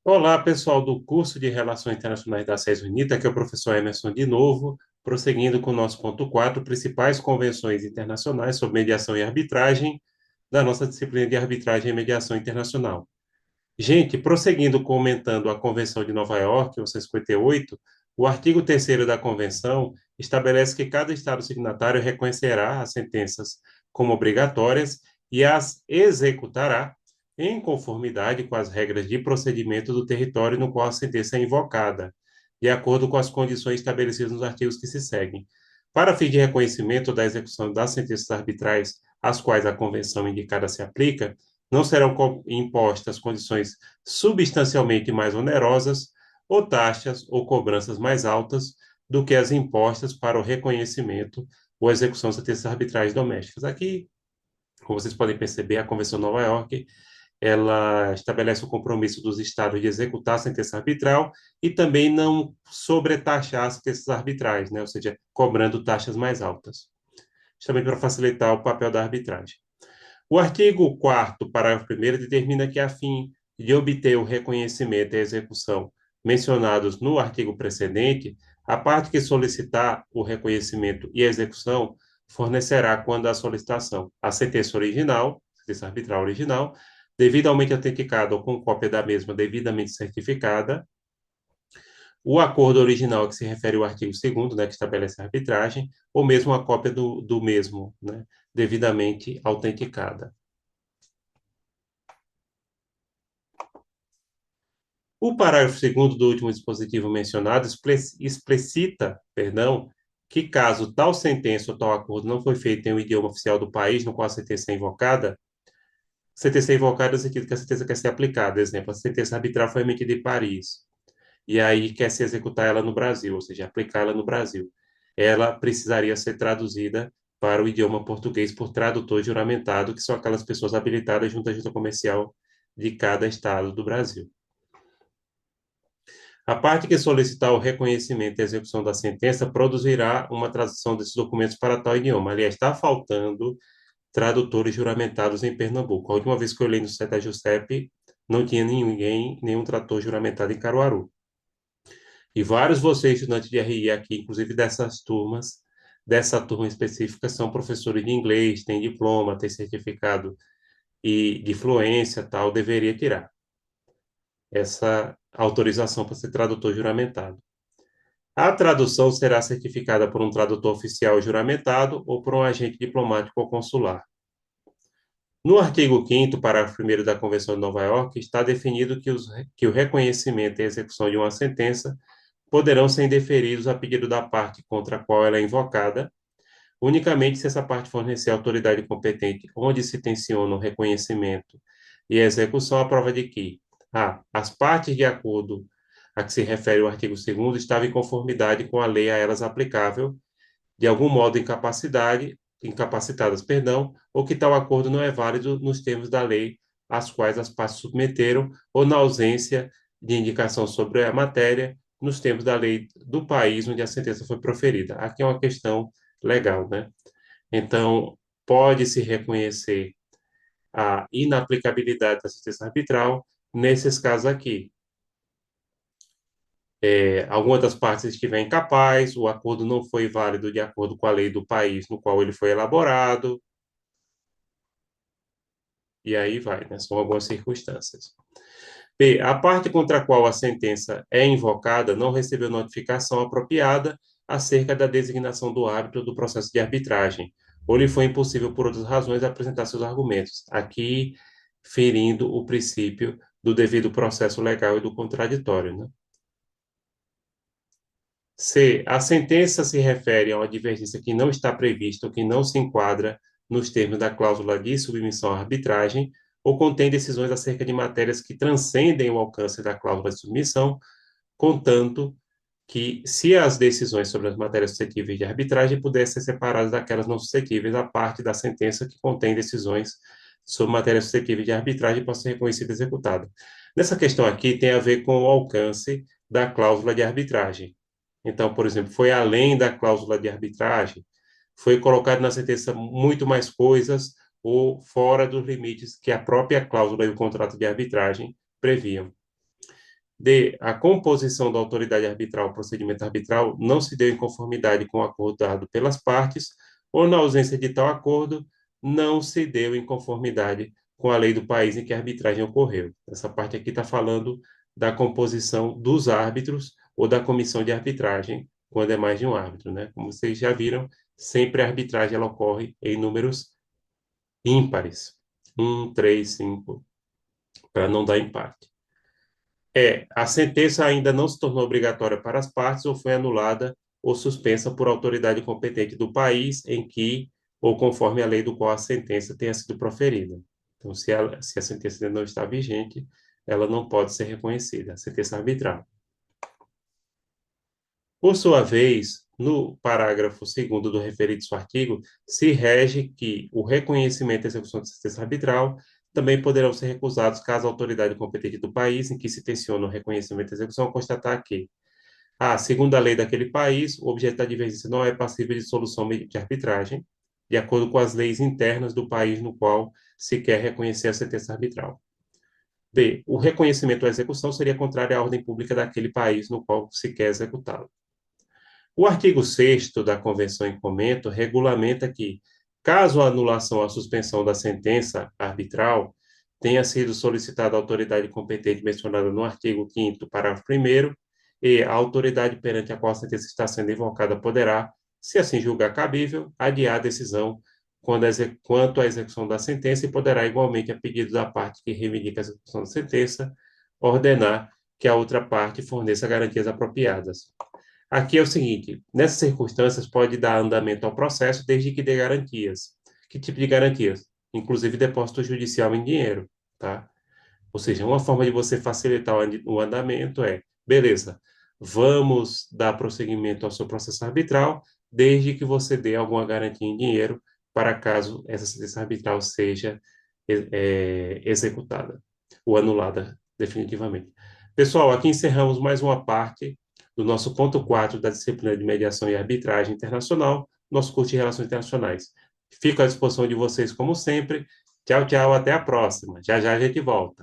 Olá, pessoal do curso de Relações Internacionais da SES Unita, aqui é o professor Emerson de novo, prosseguindo com o nosso ponto 4, principais convenções internacionais sobre mediação e arbitragem, da nossa disciplina de arbitragem e mediação internacional. Gente, prosseguindo comentando a Convenção de Nova York, 1958, o artigo 3º da Convenção estabelece que cada Estado signatário reconhecerá as sentenças como obrigatórias e as executará em conformidade com as regras de procedimento do território no qual a sentença é invocada, de acordo com as condições estabelecidas nos artigos que se seguem. Para fim de reconhecimento da execução das sentenças arbitrais às quais a Convenção indicada se aplica, não serão impostas condições substancialmente mais onerosas ou taxas ou cobranças mais altas do que as impostas para o reconhecimento ou execução das sentenças arbitrais domésticas. Aqui, como vocês podem perceber, a Convenção de Nova York, ela estabelece o compromisso dos estados de executar a sentença arbitral e também não sobretaxar as sentenças arbitrais, né? Ou seja, cobrando taxas mais altas, justamente para facilitar o papel da arbitragem. O artigo 4º, parágrafo 1º, determina que, a fim de obter o reconhecimento e a execução mencionados no artigo precedente, a parte que solicitar o reconhecimento e a execução fornecerá, quando a solicitação, a sentença original, sentença arbitral original, devidamente autenticada ou com cópia da mesma devidamente certificada, o acordo original que se refere ao artigo 2º, né, que estabelece a arbitragem, ou mesmo a cópia do mesmo, né, devidamente autenticada. O parágrafo 2º do último dispositivo mencionado explicita, perdão, que caso tal sentença ou tal acordo não foi feito em um idioma oficial do país no qual a sentença é invocada no sentido que a sentença quer ser aplicada. Exemplo, a sentença arbitral foi emitida em Paris, e aí quer se executar ela no Brasil, ou seja, aplicar ela no Brasil. Ela precisaria ser traduzida para o idioma português por tradutor juramentado, que são aquelas pessoas habilitadas junto à junta comercial de cada estado do Brasil. A parte que solicitar o reconhecimento e execução da sentença produzirá uma tradução desses documentos para tal idioma. Aliás, está faltando tradutores juramentados em Pernambuco. A última vez que eu olhei no site da JUSEP, não tinha nenhum tradutor juramentado em Caruaru. E vários vocês, estudantes de RI aqui, inclusive dessa turma específica, são professores de inglês, têm diploma, têm certificado e de fluência, tal, deveria tirar essa autorização para ser tradutor juramentado. A tradução será certificada por um tradutor oficial juramentado ou por um agente diplomático ou consular. No artigo 5º, parágrafo 1º da Convenção de Nova York, está definido que o reconhecimento e a execução de uma sentença poderão ser indeferidos a pedido da parte contra a qual ela é invocada, unicamente se essa parte fornecer à autoridade competente onde se tenciona o reconhecimento e a execução a prova de que as partes de acordo a que se refere o artigo 2º estavam em conformidade com a lei a elas aplicável, de algum modo incapacitadas, perdão, ou que tal acordo não é válido nos termos da lei às quais as partes submeteram, ou na ausência de indicação sobre a matéria, nos termos da lei do país onde a sentença foi proferida. Aqui é uma questão legal, né? Então, pode-se reconhecer a inaplicabilidade da sentença arbitral nesses casos aqui. Alguma das partes estiver incapaz, o acordo não foi válido de acordo com a lei do país no qual ele foi elaborado, e aí vai, né? São algumas circunstâncias. B. A parte contra a qual a sentença é invocada não recebeu notificação apropriada acerca da designação do árbitro do processo de arbitragem, ou lhe foi impossível, por outras razões, apresentar seus argumentos. Aqui, ferindo o princípio do devido processo legal e do contraditório, né? C. A sentença se refere a uma divergência que não está prevista ou que não se enquadra nos termos da cláusula de submissão à arbitragem ou contém decisões acerca de matérias que transcendem o alcance da cláusula de submissão, contanto que, se as decisões sobre as matérias suscetíveis de arbitragem pudessem ser separadas daquelas não suscetíveis, a parte da sentença que contém decisões sobre matérias suscetíveis de arbitragem possa ser reconhecida e executada. Nessa questão aqui tem a ver com o alcance da cláusula de arbitragem. Então, por exemplo, foi além da cláusula de arbitragem, foi colocado na sentença muito mais coisas ou fora dos limites que a própria cláusula e o contrato de arbitragem previam. D, a composição da autoridade arbitral, procedimento arbitral, não se deu em conformidade com o acordo dado pelas partes, ou na ausência de tal acordo, não se deu em conformidade com a lei do país em que a arbitragem ocorreu. Essa parte aqui está falando da composição dos árbitros ou da comissão de arbitragem, quando é mais de um árbitro, né? Como vocês já viram, sempre a arbitragem ela ocorre em números ímpares. 1, 3, 5, para não dar empate. A sentença ainda não se tornou obrigatória para as partes ou foi anulada ou suspensa por autoridade competente do país em que, ou conforme a lei do qual a sentença tenha sido proferida. Então, se a sentença ainda não está vigente, ela não pode ser reconhecida, a sentença arbitral. Por sua vez, no parágrafo 2º do referido artigo, se rege que o reconhecimento e execução de sentença arbitral também poderão ser recusados caso a autoridade competente do país em que se tenciona o reconhecimento e execução constatar que, segundo a lei daquele país, o objeto da divergência não é passível de solução mediante arbitragem, de acordo com as leis internas do país no qual se quer reconhecer a sentença arbitral. B, o reconhecimento ou execução seria contrário à ordem pública daquele país no qual se quer executá-lo. O artigo 6º da Convenção em Comento regulamenta que, caso a anulação ou a suspensão da sentença arbitral tenha sido solicitada à autoridade competente mencionada no artigo 5º, parágrafo 1º, e a autoridade perante a qual a sentença está sendo invocada poderá, se assim julgar cabível, adiar a decisão quanto à execução da sentença e poderá, igualmente, a pedido da parte que reivindica a execução da sentença, ordenar que a outra parte forneça garantias apropriadas. Aqui é o seguinte: nessas circunstâncias, pode dar andamento ao processo desde que dê garantias. Que tipo de garantias? Inclusive depósito judicial em dinheiro, tá? Ou seja, uma forma de você facilitar o andamento beleza, vamos dar prosseguimento ao seu processo arbitral, desde que você dê alguma garantia em dinheiro para caso essa sentença arbitral seja executada ou anulada definitivamente. Pessoal, aqui encerramos mais uma parte do nosso ponto 4 da disciplina de mediação e arbitragem internacional, nosso curso de Relações Internacionais. Fico à disposição de vocês, como sempre. Tchau, tchau, até a próxima. Já já a gente volta.